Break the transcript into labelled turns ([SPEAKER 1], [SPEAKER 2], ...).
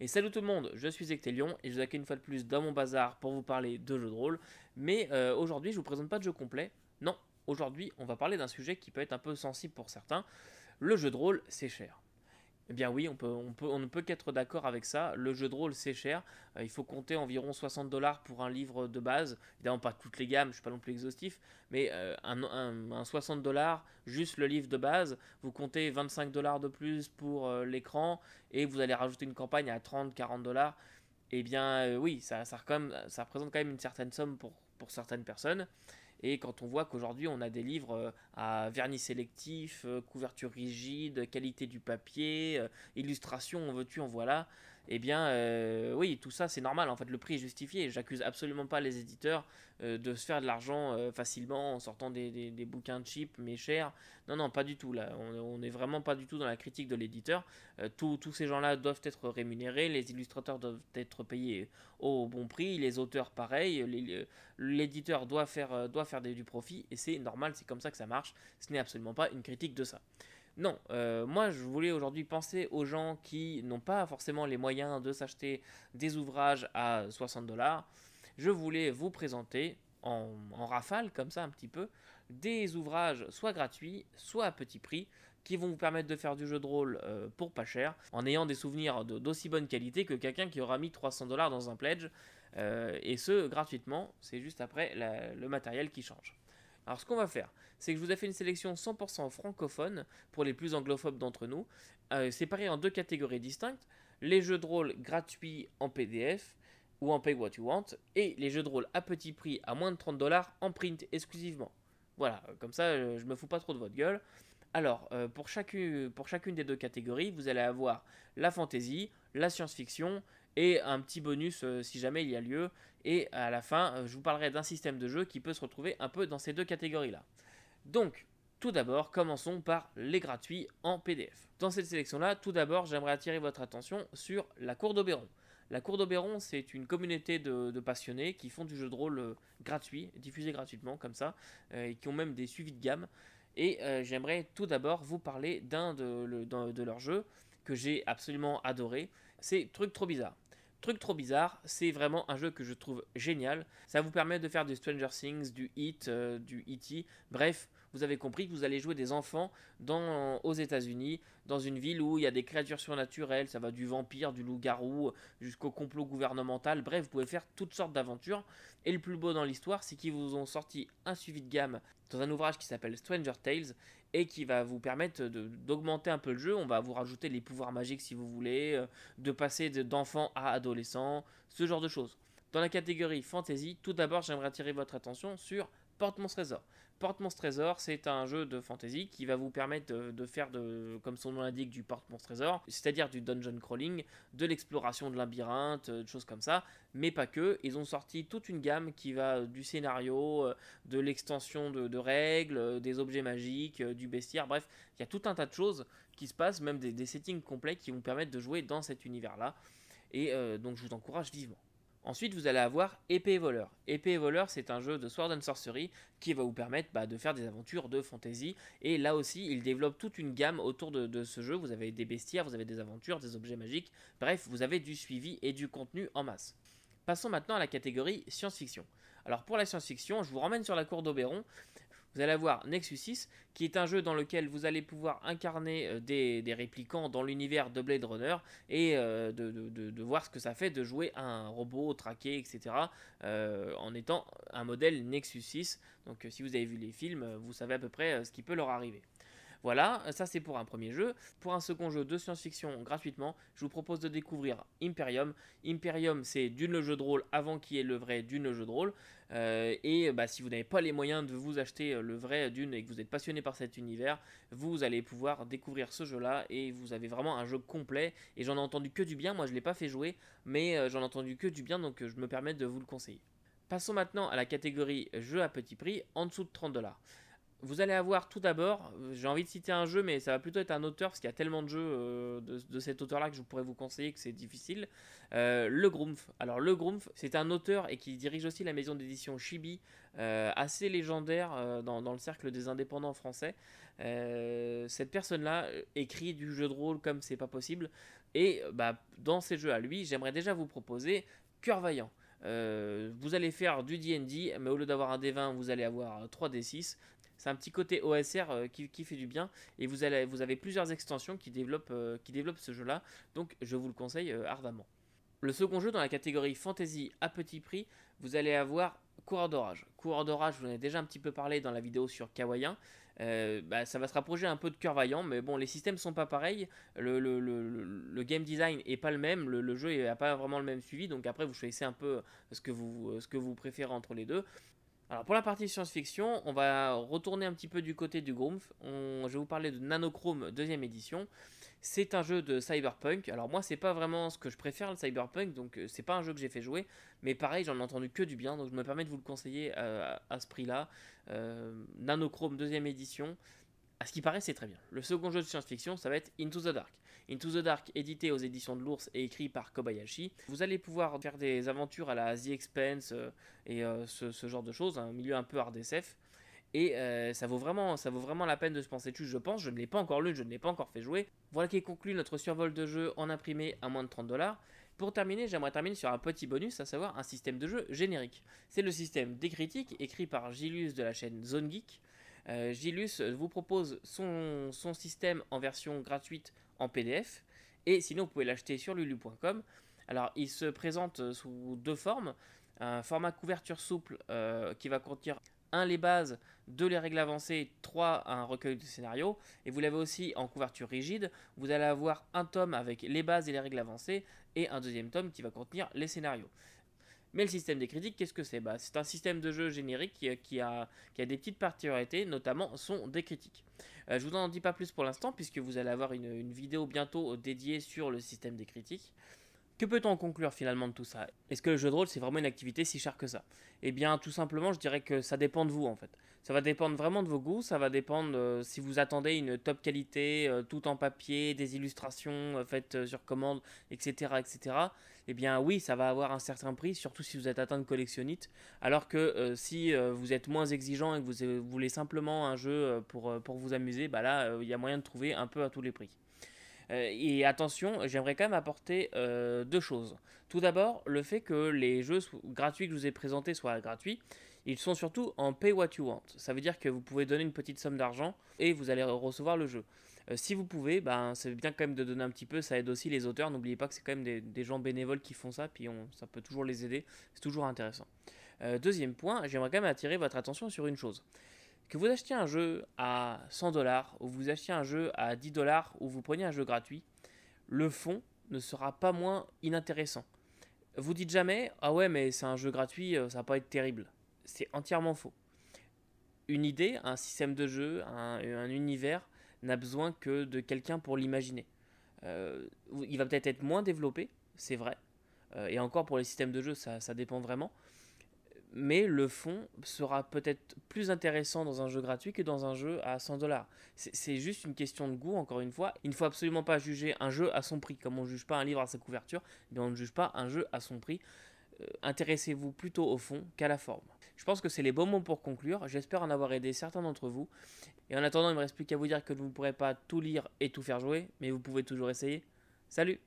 [SPEAKER 1] Et salut tout le monde, je suis Ectelion et je vous accueille une fois de plus dans mon bazar pour vous parler de jeux de rôle. Mais aujourd'hui, je vous présente pas de jeu complet. Non, aujourd'hui, on va parler d'un sujet qui peut être un peu sensible pour certains. Le jeu de rôle, c'est cher. Eh bien oui, on ne peut qu'être d'accord avec ça. Le jeu de rôle, c'est cher. Il faut compter environ 60 dollars pour un livre de base. Évidemment, pas toutes les gammes, je ne suis pas non plus exhaustif, mais un 60 dollars, juste le livre de base. Vous comptez 25 dollars de plus pour l'écran et vous allez rajouter une campagne à 30-40 dollars. Eh bien oui, ça représente quand même une certaine somme pour certaines personnes. Et quand on voit qu'aujourd'hui on a des livres à vernis sélectif, couverture rigide, qualité du papier, illustration, en veux-tu, en voilà, eh bien oui, tout ça c'est normal, en fait le prix est justifié. J'accuse absolument pas les éditeurs de se faire de l'argent facilement en sortant des bouquins cheap mais chers. Non, non, pas du tout là, on est vraiment pas du tout dans la critique de l'éditeur. Tous ces gens-là doivent être rémunérés, les illustrateurs doivent être payés au bon prix, les auteurs pareil, l'éditeur doit faire du profit et c'est normal, c'est comme ça que ça marche. Ce n'est absolument pas une critique de ça. Non, moi je voulais aujourd'hui penser aux gens qui n'ont pas forcément les moyens de s'acheter des ouvrages à 60 dollars. Je voulais vous présenter en rafale, comme ça un petit peu, des ouvrages soit gratuits, soit à petit prix, qui vont vous permettre de faire du jeu de rôle pour pas cher, en ayant des souvenirs d'aussi bonne qualité que quelqu'un qui aura mis 300 dollars dans un pledge, et ce gratuitement, c'est juste après le matériel qui change. Alors ce qu'on va faire, c'est que je vous ai fait une sélection 100% francophone pour les plus anglophobes d'entre nous, séparée en deux catégories distinctes, les jeux de rôle gratuits en PDF ou en Pay What You Want, et les jeux de rôle à petit prix à moins de 30 dollars en print exclusivement. Voilà, comme ça je me fous pas trop de votre gueule. Alors, pour chacune des deux catégories, vous allez avoir la fantasy, la science-fiction et un petit bonus si jamais il y a lieu. Et à la fin, je vous parlerai d'un système de jeu qui peut se retrouver un peu dans ces deux catégories-là. Donc, tout d'abord, commençons par les gratuits en PDF. Dans cette sélection-là, tout d'abord, j'aimerais attirer votre attention sur la Cour d'Oberon. La Cour d'Oberon, c'est une communauté de passionnés qui font du jeu de rôle gratuit, diffusé gratuitement comme ça, et qui ont même des suivis de gamme. Et j'aimerais tout d'abord vous parler de leurs jeux que j'ai absolument adoré. C'est Truc trop bizarre. Truc trop bizarre, c'est vraiment un jeu que je trouve génial. Ça vous permet de faire du Stranger Things, du Hit, du E.T. Bref, vous avez compris que vous allez jouer des enfants aux États-Unis, dans une ville où il y a des créatures surnaturelles. Ça va du vampire, du loup-garou, jusqu'au complot gouvernemental. Bref, vous pouvez faire toutes sortes d'aventures. Et le plus beau dans l'histoire, c'est qu'ils vous ont sorti un suivi de gamme dans un ouvrage qui s'appelle Stranger Tales et qui va vous permettre d'augmenter un peu le jeu. On va vous rajouter les pouvoirs magiques si vous voulez, de passer d'enfant à adolescent, ce genre de choses. Dans la catégorie fantasy, tout d'abord j'aimerais attirer votre attention sur Porte-Monstre Trésor. Porte-Monstre Trésor, c'est un jeu de fantasy qui va vous permettre de faire, comme son nom l'indique, du Porte-Monstre Trésor, c'est-à-dire du dungeon crawling, de l'exploration de labyrinthes, de choses comme ça, mais pas que. Ils ont sorti toute une gamme qui va du scénario, de l'extension de règles, des objets magiques, du bestiaire, bref, il y a tout un tas de choses qui se passent, même des settings complets qui vont permettre de jouer dans cet univers-là. Et donc je vous encourage vivement. Ensuite, vous allez avoir Épée et Voleur. Épée et Voleur, c'est un jeu de Sword and Sorcery qui va vous permettre de faire des aventures de fantasy. Et là aussi, il développe toute une gamme autour de ce jeu. Vous avez des bestiaires, vous avez des aventures, des objets magiques. Bref, vous avez du suivi et du contenu en masse. Passons maintenant à la catégorie science-fiction. Alors pour la science-fiction, je vous ramène sur la cour d'Oberon. Vous allez avoir Nexus 6, qui est un jeu dans lequel vous allez pouvoir incarner des réplicants dans l'univers de Blade Runner et de voir ce que ça fait de jouer un robot traqué, etc. En étant un modèle Nexus 6. Donc si vous avez vu les films, vous savez à peu près ce qui peut leur arriver. Voilà, ça c'est pour un premier jeu. Pour un second jeu de science-fiction gratuitement, je vous propose de découvrir Imperium. Imperium, c'est Dune le jeu de rôle avant qu'il y ait le vrai Dune le jeu de rôle. Si vous n'avez pas les moyens de vous acheter le vrai Dune et que vous êtes passionné par cet univers, vous allez pouvoir découvrir ce jeu-là et vous avez vraiment un jeu complet. Et j'en ai entendu que du bien, moi je ne l'ai pas fait jouer, mais j'en ai entendu que du bien, donc je me permets de vous le conseiller. Passons maintenant à la catégorie jeu à petit prix, en dessous de 30 dollars. Vous allez avoir tout d'abord, j'ai envie de citer un jeu, mais ça va plutôt être un auteur, parce qu'il y a tellement de jeux de cet auteur-là que je pourrais vous conseiller que c'est difficile. Le Grumpf. Alors le Grumpf, c'est un auteur et qui dirige aussi la maison d'édition Chibi, assez légendaire dans le cercle des indépendants français. Cette personne-là écrit du jeu de rôle comme c'est pas possible. Et dans ces jeux à lui, j'aimerais déjà vous proposer Cœur Vaillant. Vous allez faire du D&D, mais au lieu d'avoir un D20, vous allez avoir 3D6. C'est un petit côté OSR qui fait du bien. Et vous avez plusieurs extensions qui développent ce jeu-là. Donc je vous le conseille ardemment. Le second jeu dans la catégorie fantasy à petit prix, vous allez avoir Coureur d'orage. Coureur d'orage, je vous en ai déjà un petit peu parlé dans la vidéo sur Kawaii. Ça va se rapprocher un peu de Cœur Vaillant, mais bon, les systèmes sont pas pareils. Le game design est pas le même, le jeu n'a pas vraiment le même suivi. Donc après, vous choisissez un peu ce que vous préférez entre les deux. Alors pour la partie science-fiction, on va retourner un petit peu du côté du Grumpf. Je vais vous parler de Nanochrome 2ème édition. C'est un jeu de cyberpunk. Alors moi c'est pas vraiment ce que je préfère le cyberpunk, donc c'est pas un jeu que j'ai fait jouer. Mais pareil, j'en ai entendu que du bien, donc je me permets de vous le conseiller à ce prix-là. Nanochrome 2ème édition. À ce qui paraît, c'est très bien. Le second jeu de science-fiction, ça va être Into the Dark. Into the Dark, édité aux éditions de l'Ours et écrit par Kobayashi. Vous allez pouvoir faire des aventures à la The Expanse et ce genre de choses, un milieu un peu hard SF. Et ça vaut vraiment la peine de se penser dessus, je pense. Je ne l'ai pas encore lu, je ne l'ai pas encore fait jouer. Voilà qui conclut notre survol de jeu en imprimé à moins de 30$. Pour terminer, j'aimerais terminer sur un petit bonus, à savoir un système de jeu générique. C'est le système des critiques, écrit par Gilus de la chaîne Zone Geek. Gilus vous propose son système en version gratuite en PDF. Et sinon, vous pouvez l'acheter sur lulu.com. Alors, il se présente sous deux formes. Un format couverture souple qui va contenir 1 les bases, 2 les règles avancées, 3 un recueil de scénarios. Et vous l'avez aussi en couverture rigide. Vous allez avoir un tome avec les bases et les règles avancées et un deuxième tome qui va contenir les scénarios. Mais le système des critiques, qu'est-ce que c'est? C'est un système de jeu générique qui a des petites particularités, notamment son des critiques. Je vous en dis pas plus pour l'instant, puisque vous allez avoir une vidéo bientôt dédiée sur le système des critiques. Que peut-on en conclure finalement de tout ça? Est-ce que le jeu de rôle c'est vraiment une activité si chère que ça? Eh bien tout simplement je dirais que ça dépend de vous en fait. Ça va dépendre vraiment de vos goûts, ça va dépendre si vous attendez une top qualité, tout en papier, des illustrations faites sur commande, etc., etc. Eh bien oui, ça va avoir un certain prix, surtout si vous êtes atteint de collectionnite. Alors que si vous êtes moins exigeant et que vous voulez simplement un jeu pour vous amuser, là il y a moyen de trouver un peu à tous les prix. Et attention, j'aimerais quand même apporter deux choses. Tout d'abord, le fait que les jeux gratuits que je vous ai présentés soient gratuits, ils sont surtout en pay what you want. Ça veut dire que vous pouvez donner une petite somme d'argent et vous allez recevoir le jeu. Si vous pouvez, c'est bien quand même de donner un petit peu, ça aide aussi les auteurs. N'oubliez pas que c'est quand même des gens bénévoles qui font ça, puis ça peut toujours les aider, c'est toujours intéressant. Deuxième point, j'aimerais quand même attirer votre attention sur une chose. Que vous achetiez un jeu à 100$ ou vous achetiez un jeu à 10$ ou vous preniez un jeu gratuit, le fond ne sera pas moins inintéressant. Vous dites jamais ah ouais mais c'est un jeu gratuit, ça va pas être terrible. C'est entièrement faux. Une idée, un système de jeu, un univers n'a besoin que de quelqu'un pour l'imaginer. Il va peut-être être moins développé, c'est vrai. Et encore pour les systèmes de jeu ça dépend vraiment. Mais le fond sera peut-être plus intéressant dans un jeu gratuit que dans un jeu à 100$. C'est juste une question de goût, encore une fois. Il ne faut absolument pas juger un jeu à son prix. Comme on ne juge pas un livre à sa couverture, mais on ne juge pas un jeu à son prix. Intéressez-vous plutôt au fond qu'à la forme. Je pense que c'est les bons mots pour conclure. J'espère en avoir aidé certains d'entre vous. Et en attendant, il ne me reste plus qu'à vous dire que vous ne pourrez pas tout lire et tout faire jouer, mais vous pouvez toujours essayer. Salut!